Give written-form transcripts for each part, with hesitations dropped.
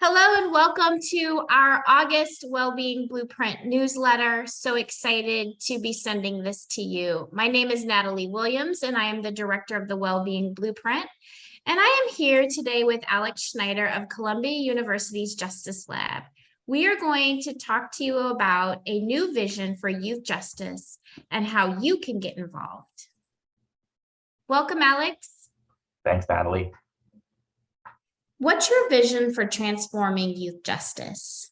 Hello and welcome to our August Wellbeing Blueprint newsletter. So excited to be sending this to you. My name is Natalie Williams and I am the director of the Wellbeing Blueprint. And I am here today with Alex Schneider of Columbia University's Justice Lab. We are going to talk to you about a new vision for youth justice and how you can get involved. Welcome, Alex. Thanks, Natalie. What's your vision for transforming youth justice?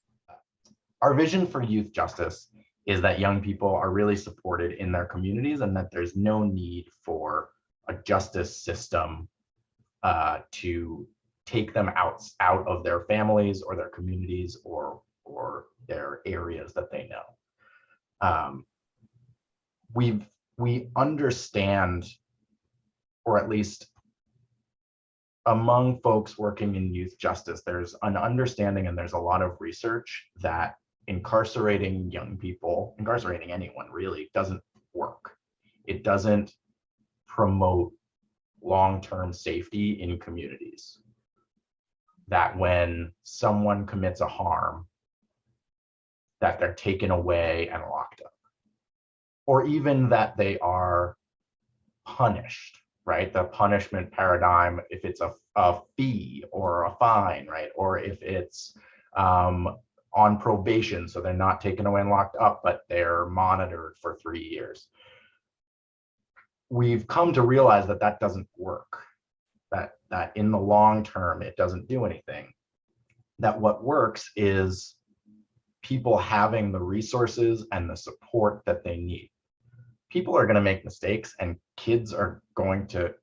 Our vision for youth justice is that young people are really supported in their communities and that there's no need for a justice system to take them out of their families or their communities or their areas that they know. We understand, or at least among folks working in youth justice, there's an understanding and there's a lot of research that incarcerating young people, incarcerating anyone really, doesn't work. It doesn't promote long-term safety in communities. That when someone commits a harm, that they're taken away and locked up, or even that they are punished. Right, the punishment paradigm, if it's a fee or a fine, right, or if it's on probation, so they're not taken away and locked up, but they're monitored for 3 years. We've come to realize that that doesn't work, that in the long term, it doesn't do anything. That what works is people having the resources and the support that they need. People are going to make mistakes and kids are going to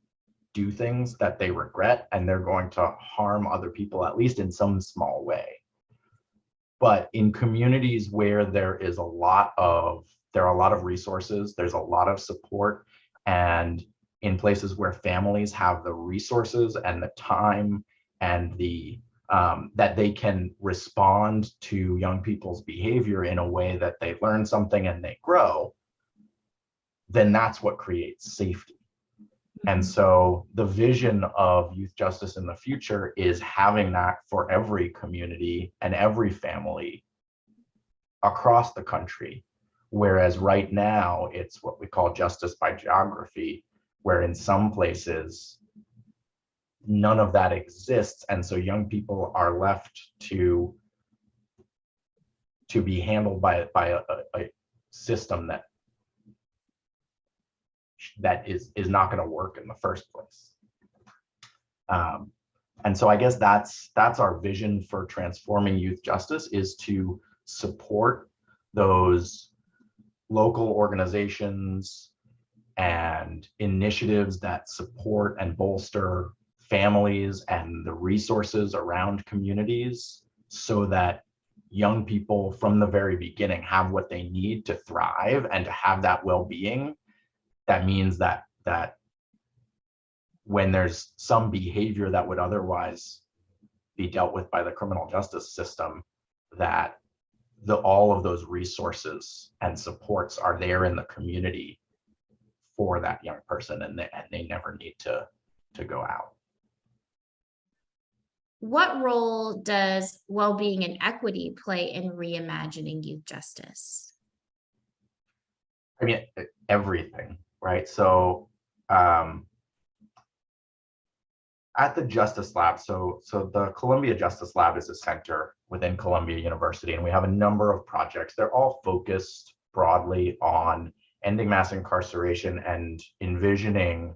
do things that they regret and they're going to harm other people, at least in some small way. But in communities where there are a lot of resources, there's a lot of support, and in places where families have the resources and the time and the that they can respond to young people's behavior in a way that they learn something and they grow, then that's what creates safety. And so the vision of youth justice in the future is having that for every community and every family across the country. Whereas right now, it's what we call justice by geography, where in some places, none of that exists. And so young people are left to be handled by a system that is not going to work in the first place. And so I guess that's our vision for transforming youth justice, is to support those local organizations and initiatives that support and bolster families and the resources around communities so that young people from the very beginning have what they need to thrive and to have that well-being. That means that when there's some behavior that would otherwise be dealt with by the criminal justice system, that all of those resources and supports are there in the community for that young person, and they never need to go out. What role does well-being and equity play in reimagining youth justice? I mean, everything. Right. So at the Justice Lab, so the Columbia Justice Lab is a center within Columbia University, and we have a number of projects. They're all focused broadly on ending mass incarceration and envisioning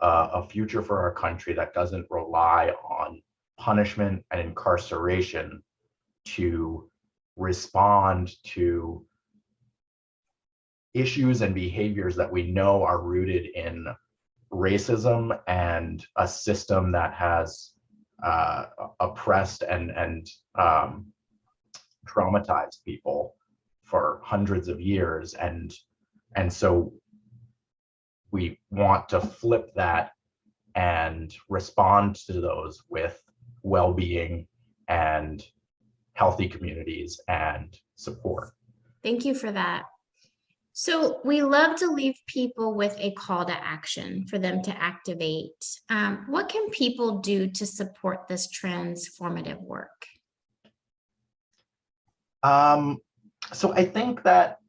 a future for our country that doesn't rely on punishment and incarceration to respond to issues and behaviors that we know are rooted in racism and a system that has oppressed and traumatized people for hundreds of years. And so we want to flip that and respond to those with well-being and healthy communities and support. Thank you for that. So we love to leave people with a call to action for them to activate. What can people do to support this transformative work? So I think that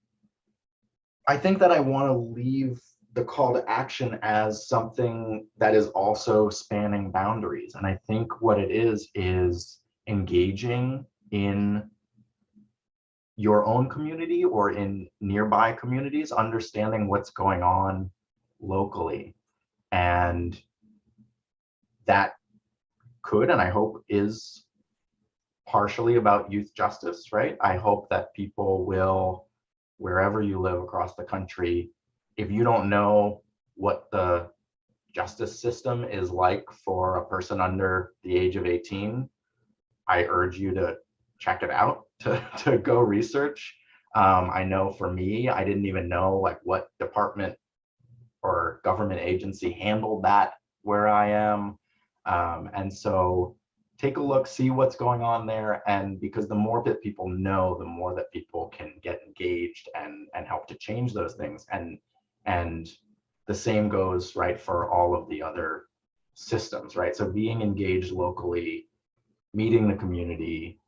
I want to leave the call to action as something that is also spanning boundaries. And I think what it is engaging in your own community or in nearby communities, understanding what's going on locally. And that could, and I hope is, partially about youth justice, right? I hope that people will, wherever you live across the country, if you don't know what the justice system is like for a person under the age of 18, I urge you to check it out, to go research. I know for me, I didn't even know like what department or government agency handled that where I am. And so take a look, see what's going on there. And because the more that people know, the more that people can get engaged and help to change those things. And the same goes, right, for all of the other systems, right? So being engaged locally, meeting the community,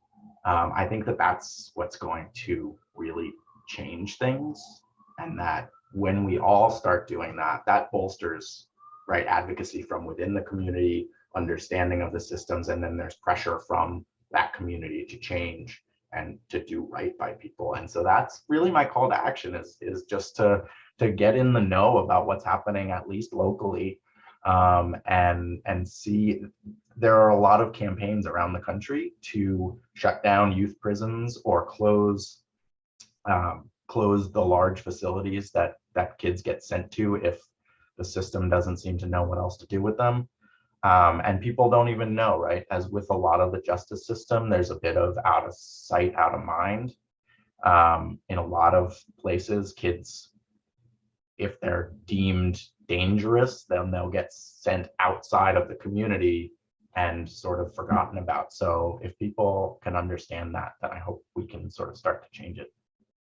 I think that that's what's going to really change things. And that when we all start doing that, that bolsters, right, advocacy from within the community, understanding of the systems, and then there's pressure from that community to change and to do right by people. And so that's really my call to action, is just to get in the know about what's happening, at least locally, and see. There are a lot of campaigns around the country to shut down youth prisons or close the large facilities that kids get sent to if the system doesn't seem to know what else to do with them. And people don't even know, right? As with a lot of the justice system, there's a bit of out of sight, out of mind. In a lot of places, kids, if they're deemed dangerous, then they'll get sent outside of the community and sort of forgotten about. So if people can understand that, then I hope we can sort of start to change it.